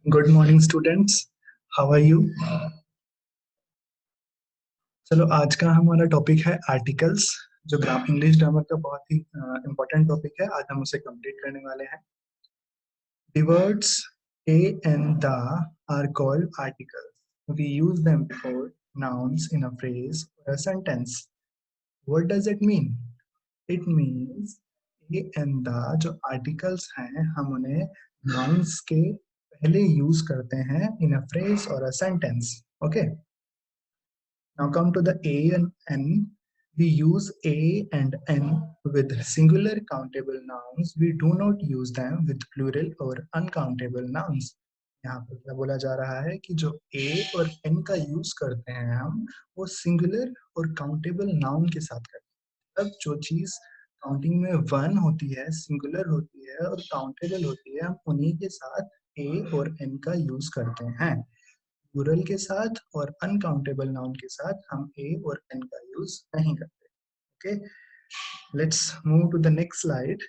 Good morning students. How are you? चलो, आज का हमारा टॉपिक है आर्टिकल्स, जो इंग्लिश ग्रामर का बहुत ही इम्पोर्टेंट टॉपिक है। आज हम उसे कंप्लीट करने वाले हैं। The words a and the are called articles. We use them before nouns in a phrase or a sentence. What does it mean? It means a and the जो articles हैं, हम उन्हें nouns के पहले use करते हैं in a phrase or a sentence. Okay. Now come to the A and N. We use A and N with singular countable nouns. We do not use them with plural or uncountable nouns. यहाँ पर क्या बोला जा रहा है कि जो A और N का यूज करते हैं हम, वो सिंगुलर और काउंटेबल नाउन के साथ करते हैं। अब जो चीज काउंटिंग में वन होती है, सिंगुलर होती है और काउंटेबल होती है, हम उन्हीं के साथ A और N का यूज करते हैं। प्लूरल के साथ और अनकाउंटेबल नाउन के साथ हम ए और एन का यूज नहीं करते। Okay, let's move to the next slide.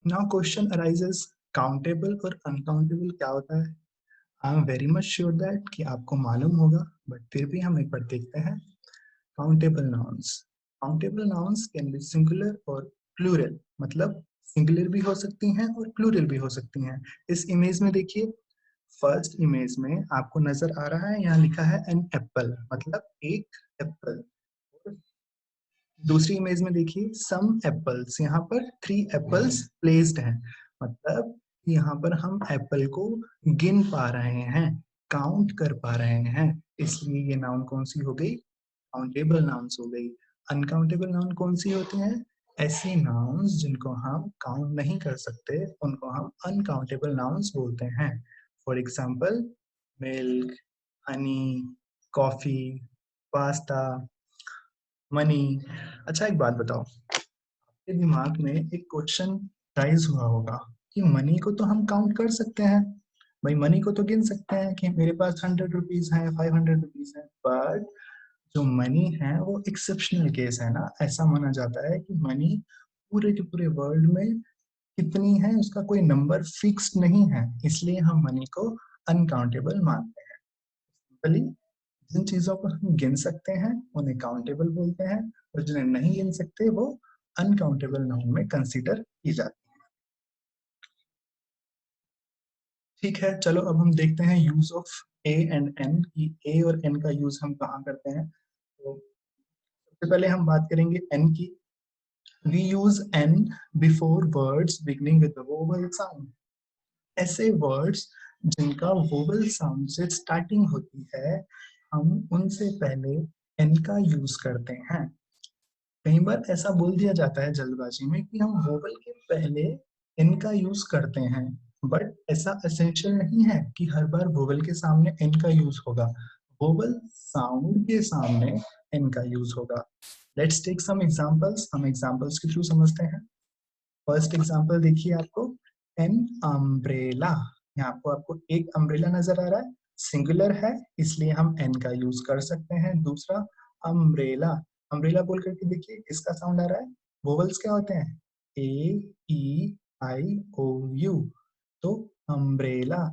Now question arises, countable और अनकाउंटेबल क्या होता है? I am very much sure that कि आपको मालूम होगा, बट फिर भी हम एक बार देखते हैं। Countable nouns can be singular और प्लूरल, मतलब सिंगुलर भी हो सकती हैं और प्लूरल भी हो सकती हैं। इस इमेज में देखिए, फर्स्ट इमेज में आपको नजर आ रहा है, यहाँ लिखा है एन एप्पल, मतलब एक एप्पल। दूसरी इमेज में देखिए, सम एप्पल्स, यहाँ पर 3 एप्पल्स प्लेस्ड हैं, मतलब यहाँ पर हम एप्पल को गिन पा रहे हैं, काउंट कर पा रहे हैं, इसलिए ये नाउन कौन सी हो गई? काउंटेबल नाउन्स हो गई। अनकाउंटेबल नाउन कौन सी होती हैं? ऐसी नाउन्स जिनको हम काउंट नहीं कर सकते, उनको हम अनकाउंटेबल नाउन्स बोलते हैं। For example, milk, Honey, coffee, pasta, money. अच्छा, एक बात बताओ, आपके दिमाग में एक क्वेश्चन राइज हुआ होगा कि मनी को तो हम काउंट कर सकते हैं, भाई मनी को तो गिन सकते हैं कि मेरे पास 100 रुपीज है, 500 रुपीज है, बट जो मनी है वो एक्सेप्शनल केस है ना। ऐसा माना जाता है कि मनी पूरे के पूरे वर्ल्ड में कितनी है, उसका कोई नंबर फिक्स्ड नहीं है, इसलिए हम मनी को अनकाउंटेबल मानते हैं। सिंपली, जिन चीजों को हम गिन सकते हैं उन्हें काउंटेबल बोलते हैं, और जिन्हें नहीं गिन सकते वो अनकाउंटेबल नाउन में कंसीडर की जाती है। ठीक है, चलो अब हम देखते हैं use of A and an, की ए और एन का यूज हम कहाँ करते हैं। तो सबसे पहले हम बात करेंगे एन की। We use an before words beginning with the vowel sound. ऐसे वर्ड्स जिनका वोवल साउंड से स्टार्टिंग होती है, हम उनसे पहले एन का यूज करते हैं। कई बार ऐसा बोल दिया जाता है जल्दबाजी में कि हम वोवल के पहले एन का यूज करते हैं, बट ऐसा एसेंशियल नहीं है कि हर बार वोवल के सामने एन का यूज होगा। वोवल साउंड के सामने एन का यूज होगा। लेट्स टेक सम एग्जांपल्स, हम एग्जांपल्स के थ्रू समझते हैं। फर्स्ट एग्जांपल देखिए आपको, एन अम्ब्रेला। यहाँ आपको आपको एक अम्ब्रेला नजर आ रहा है, सिंगुलर है, इसलिए हम एन का यूज कर सकते हैं। दूसरा, अम्ब्रेला। अम्ब्रेला बोल करके देखिए, किसका साउंड आ रहा है? वोवल्स क्या होते हैं? ए, ई, आई, ओ, यू। तो अम्ब्रेला,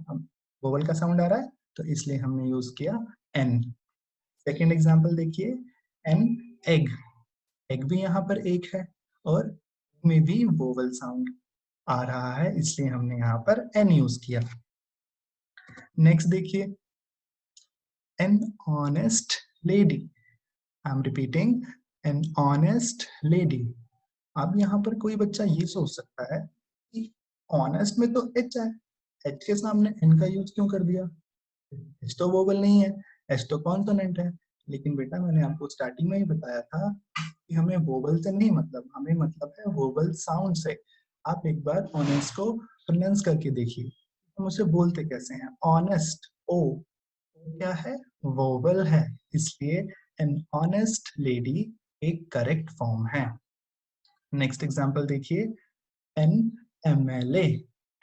वोवल का साउंड आ रहा है, तो इसलिए हमने यूज किया एन। सेकेंड एग्जाम्पल देखिए, एन एग। एग भी यहाँ पर एक है, और में भी वोवल साउंड आ रहा है, इसलिए हमने यहाँ पर एन यूज किया। नेक्स्ट देखिए, an honest lady. I am repeating, an honest lady. अब यहाँ पर कोई बच्चा ये सोच सकता है कि ऑनेस्ट में तो एच है, एच के सामने एन का यूज क्यों कर दिया? एच तो वोवल नहीं है, एच तो कॉन्सोनेंट है। लेकिन बेटा, मैंने आपको स्टार्टिंग में ही बताया था कि हमें वोवल से नहीं मतलब, हमें मतलब है वोवल साउंड से। आप एक बार ऑनेस्ट को प्रोनाउंस करके देखिए, हम उसे बोलते कैसे हैं? ऑनेस्ट, ओ क्या है? वोवल है, इसलिए एन ऑनेस्ट लेडी एक करेक्ट फॉर्म है। नेक्स्ट एग्जांपल देखिए, एन एमएलए।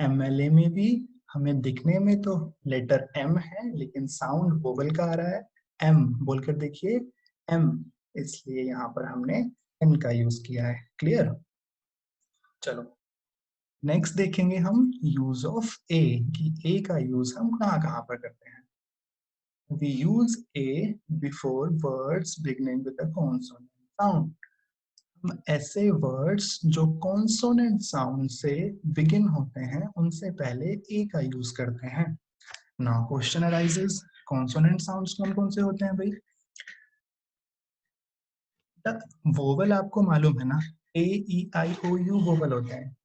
एमएलए में भी हमें दिखने में तो लेटर एम है, लेकिन साउंड वोवल का आ रहा है, एम बोलकर देखिए, एम, इसलिए यहाँ पर हमने एन का यूज किया है। क्लियर? चलो, नेक्स्ट देखेंगे हम यूज ऑफ ए, कि ए का यूज हम कहाँ कहाँ पर करते हैं। We use a before words beginning with a consonant sound. हम ऐसे वर्ड्स जो कॉन्सोनेंट साउंड से बिगिन होते हैं उनसे पहले ए का यूज करते हैं। Now question arises, consonant sounds कौन कौन से होते हैं भाई? वोवल आपको मालूम है ना, ए ई आई ओ यू वोवल होते हैं।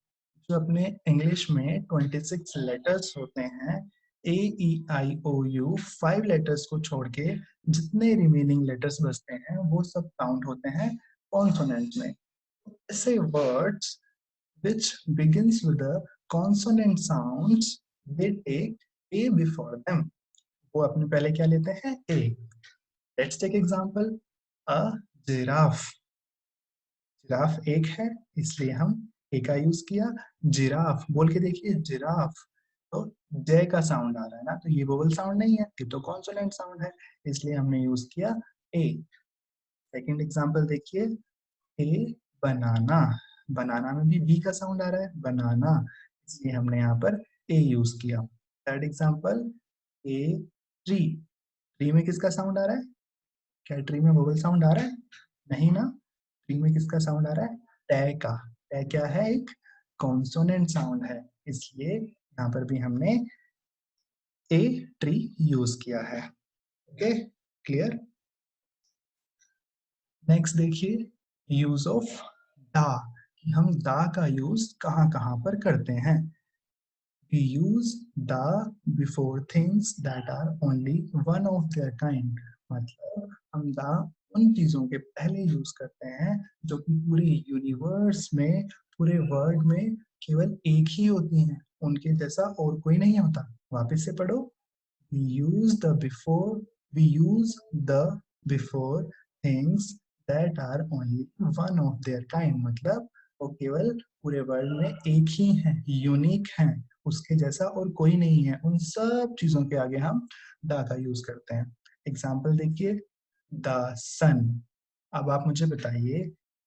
जो अपने इंग्लिश में 26 लेटर्स होते हैं, ए ई आई ओ यू 5 लेटर्स को छोड़ के जितने रिमेनिंग लेटर्स बचते हैं वो सब काउंट होते हैं कॉन्सोनेंट में। ऐसे words which begins with the consonant sounds, they take a before them. वो अपने पहले क्या लेते हैं? a. Let's take example. A giraffe. Giraffe एक है इसलिए हम ए का यूज किया। जिराफ बोल के देखिए, जिराफ, तो जय का साउंड आ रहा है ना, तो ये वोवल साउंड नहीं है, ये तो कॉन्सोनेंट साउंड है, इसलिए हमने यूज किया ए। सेकंड एग्जांपल देखिए, ए बनाना। बनाना में भी बी का साउंड आ रहा है, बनाना, इसलिए हमने यहाँ पर ए यूज किया। Third example, a tree. Tree में किसका साउंड आ रहा है? क्या ट्री में वोवल साउंड आ रहा है? नहीं ना। ट्री में किसका साउंड आ रहा है? टे का। टे क्या है? एक कॉन्सोनेंट साउंड है, इसलिए यहाँ पर भी हमने ए ट्री यूज किया है। Okay, clear. नेक्स्ट देखिए, यूज ऑफ दा। हम दा का यूज कहाँ कहाँ पर करते हैं? We use the before things that are only one of their kind. मतलब हम दा उन चीजों के पहले यूज करते हैं जो कि पूरे यूनिवर्स में, पूरे वर्ल्ड में केवल एक ही होती हैं, उनके जैसा और कोई नहीं होता। वापस से पढ़ो। We use the before, we use the before things that are only one of their kind. मतलब वो केवल पूरे वर्ल्ड में एक ही हैं, यूनिक हैं, उसके जैसा और कोई नहीं है। उन सब चीजों के आगे हम द का यूज करते हैं। एग्जाम्पल देखिए, द सन। अब आप मुझे बताइए,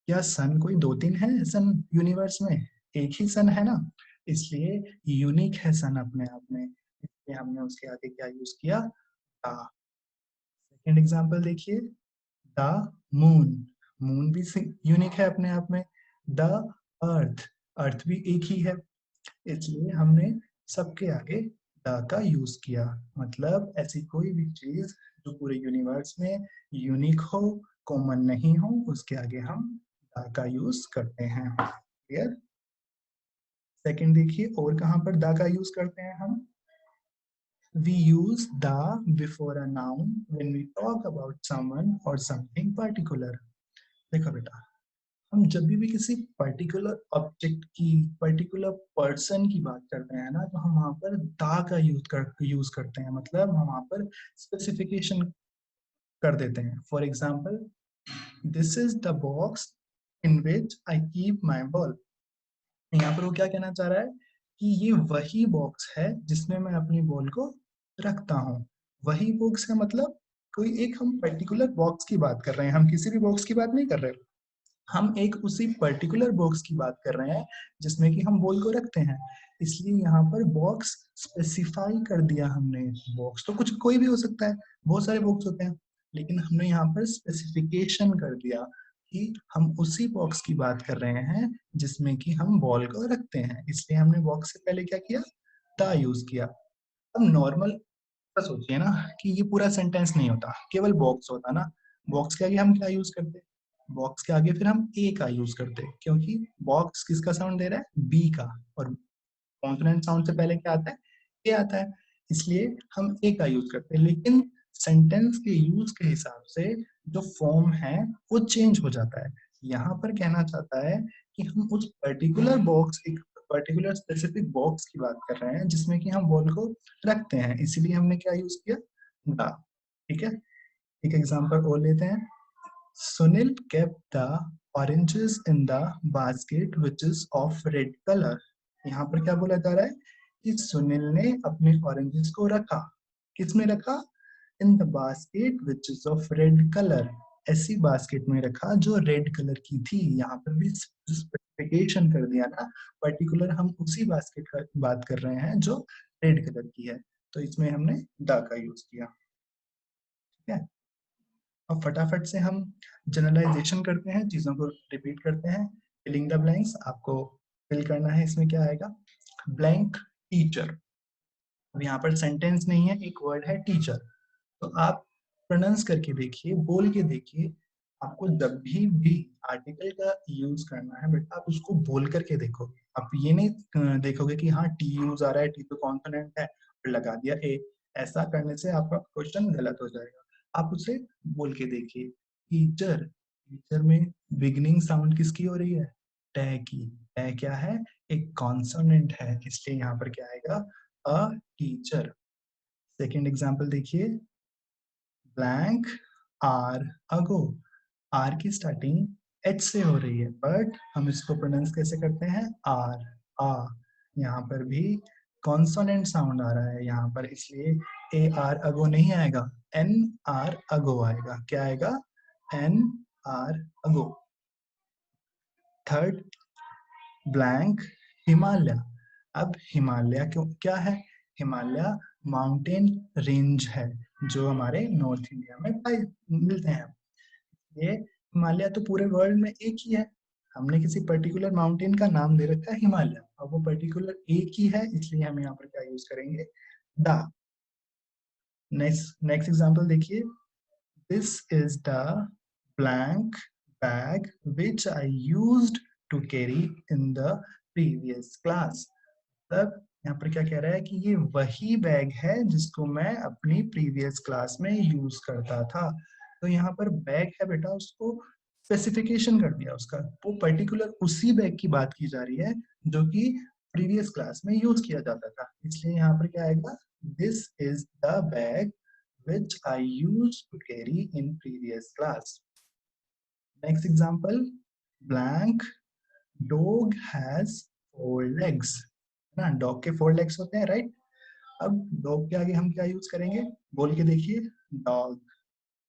क्या सन कोई दो तीन है सन यूनिवर्स में? एक ही सन है ना, इसलिए यूनिक है सन अपने आप में, इसलिए हमने उसके आगे क्या यूज किया? द। सेकेंड एग्जाम्पल देखिए, द मून। मून भी यूनिक है अपने आप में। The earth. अर्थ भी एक ही है, इसलिए हमने सबके आगे द का यूज किया। मतलब ऐसी कोई भी चीज जो पूरे यूनिवर्स में यूनिक हो, कॉमन नहीं हो, उसके आगे हम द का यूज करते हैं। क्लियर। सेकंड देखिए, और कहाँ पर द का यूज करते हैं हम? We use the before a noun when we talk about someone or something particular. देखो बेटा, हम जब भी किसी पर्टिकुलर ऑब्जेक्ट की, पर्टिकुलर पर्सन की बात करते हैं ना, तो हम वहां पर दा का यूज करते हैं। मतलब हम वहां पर स्पेसिफिकेशन कर देते हैं। For example, this is the box in which I keep my ball. यहाँ पर वो क्या कहना चाह रहा है कि ये वही बॉक्स है जिसमें मैं अपनी बॉल को रखता हूँ। वही बॉक्स का मतलब कोई एक हम पर्टिकुलर बॉक्स की बात कर रहे हैं, हम किसी भी बॉक्स की बात नहीं कर रहे, हम एक उसी पर्टिकुलर बॉक्स की बात कर रहे हैं जिसमें कि हम बॉल को रखते हैं। इसलिए यहाँ पर बॉक्स स्पेसिफाई कर दिया हमने। बॉक्स तो कुछ कोई भी हो सकता है, बहुत सारे बॉक्स होते हैं, लेकिन हमने यहाँ पर स्पेसिफिकेशन कर दिया कि हम उसी बॉक्स की बात कर रहे हैं जिसमें कि हम बॉल को रखते हैं, इसलिए हमने बॉक्स से पहले क्या किया? द यूज किया। अब नॉर्मल सोचिए ना कि ये पूरा सेंटेंस नहीं होता, केवल बॉक्स होता ना, बॉक्स के आगे हम क्या यूज करते? बॉक्स के आगे फिर हम ए का यूज करते हैं, क्योंकि बॉक्स किसका साउंड दे रहा है? बी का, और कॉन्सोनेंट साउंड से पहले क्या आता है? ए आता है, इसलिए हम ए का यूज करते हैं। लेकिन सेंटेंस के यूज के हिसाब से जो फॉर्म है वो चेंज हो जाता है। यहाँ पर कहना चाहता है कि हम उस पर्टिकुलर बॉक्स, एक पर्टिकुलर स्पेसिफिक बॉक्स की बात कर रहे हैं जिसमें कि हम बॉल को रखते हैं, इसीलिए हमने क्या यूज किया? द। ठीक है, एक एग्जांपल और लेते हैं। Sunil kept the oranges in the basket which is of red color. यहाँ पर क्या बोला जा रहा है कि सुनील ने अपने ऑरेंजेस को रखा। किस में रखा? In the basket which is of red colour. ऐसी बास्केट में रखा जो रेड कलर की थी। यहाँ पर भी स्पेसिफिकेशन कर दिया ना, पर्टिकुलर हम उसी बास्केट का बात कर रहे हैं जो रेड कलर की है, तो इसमें हमने द का यूज किया। ठीक है, अब फटाफट से हम जनरलाइजेशन करते हैं, चीजों को रिपीट करते हैं। फिलिंग द ब्लैंक्स, आपको फिल करना है, इसमें क्या आएगा, ब्लैंक टीचर। अब यहाँ पर सेंटेंस नहीं है, एक वर्ड है टीचर, तो आप प्रोनाउंस करके देखिए, बोल के देखिए। आपको जब भी आर्टिकल का यूज करना है बट आप उसको बोल करके देखो। आप ये नहीं देखोगे कि हाँ टी यूज आ रहा है, टी तो कॉन्सोनेंट है और लगा दिया ए। ऐसा करने से आपका क्वेश्चन गलत हो जाएगा। आप उसे बोल के देखिए। टीचर, टीचर में बिगिनिंग साउंड किसकी हो रही है, टे की। टे क्या है, एक कॉन्सोनेंट है, इसलिए यहाँ पर क्या आएगा, अ टीचर। सेकेंड एग्जाम्पल देखिए, ब्लैंक आर अगो। आर की स्टार्टिंग एच से हो रही है बट हम इसको प्रोनाउंस कैसे करते हैं, आर, आ। यहाँ पर भी कॉन्सोनेंट साउंड आ रहा है यहाँ पर, इसलिए ए आर अगो नहीं आएगा, एन आर अगो आएगा। क्या आएगा, एन आर अगो। Third, blank Himalaya. अब हिमालय क्यों, क्या है, हिमालय माउंटेन रेंज है जो हमारे नॉर्थ इंडिया में पाए मिलते हैं। ये हिमालय तो पूरे वर्ल्ड में एक ही है, हमने किसी पर्टिकुलर माउंटेन का नाम दे रखा है हिमालय, और वो पर्टिकुलर एक ही है, इसलिए हम यहाँ पर क्या यूज करेंगे, द। नेक्स्ट एग्जांपल देखिए, this is the blank bag which I used to carry in the previous class. तब यहाँ पर क्या कह रहा है कि ये वही बैग है जिसको मैं अपनी प्रीवियस क्लास में यूज करता था। तो यहाँ पर बैग है बेटा, उसको स्पेसिफिकेशन कर दिया उसका, वो पर्टिकुलर उसी बैग की बात की जा रही है जो कि प्रीवियस क्लास में यूज किया जाता था, इसलिए यहाँ पर क्या आएगा, this is the bag which I used to carry in previous class. Next example, blank dog has 4 legs। ना, डॉग के 4 legs होते हैं, राइट। अब डॉग के आगे हम क्या यूज करेंगे, बोल के देखिए, डॉग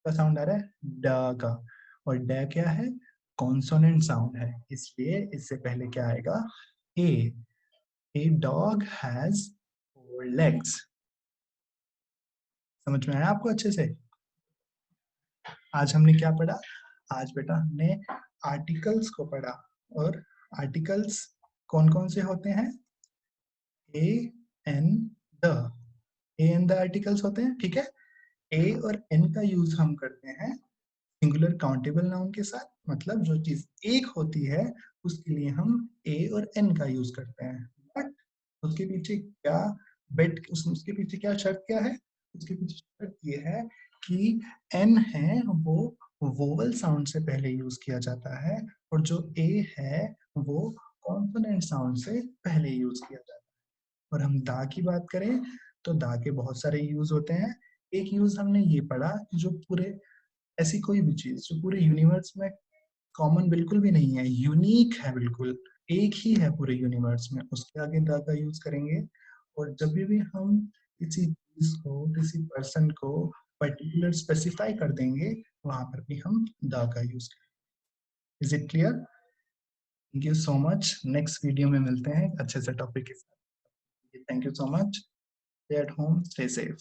का साउंड आ रहा है ड का, और ड क्या है, कॉन्सोनेंट साउंड है, इसलिए इससे पहले क्या आएगा, a. A dog has 4 legs। समझ में आया आपको अच्छे से। आज हमने क्या पढ़ा, आज बेटा हमने आर्टिकल्स को पढ़ा, और आर्टिकल्स कौन कौन से होते हैं, a an the, a an the articles होते हैं, ठीक है। ए और एन का यूज हम करते हैं सिंगुलर काउंटेबल नाउन के साथ, मतलब जो चीज एक होती है उसके लिए हम ए और एन का यूज करते हैं। बट उसके पीछे क्या उसके पीछे क्या शर्त क्या है, उसके पीछे शर्त ये है कि एन है वो वोवल साउंड से पहले यूज किया जाता है, और जो ए है वो कॉन्सोनेंट साउंड से पहले यूज किया जाता है। और हम दा की बात करें तो दा के बहुत सारे यूज होते हैं। एक यूज हमने ये पढ़ा कि जो पूरे, ऐसी कोई भी चीज जो पूरे यूनिवर्स में कॉमन बिल्कुल भी नहीं है, यूनिक है, बिल्कुल एक ही है पूरे यूनिवर्स में, उसके आगे द का यूज करेंगे। और जब भी हम किसी चीज को, किसी पर्सन को पर्टिकुलर स्पेसिफाई कर देंगे, वहां पर भी हम द का यूज करेंगे। Is it clear? Thank you so much, next video में मिलते हैं अच्छे से टॉपिक के साथ। Thank you so much, stay at home, stay safe.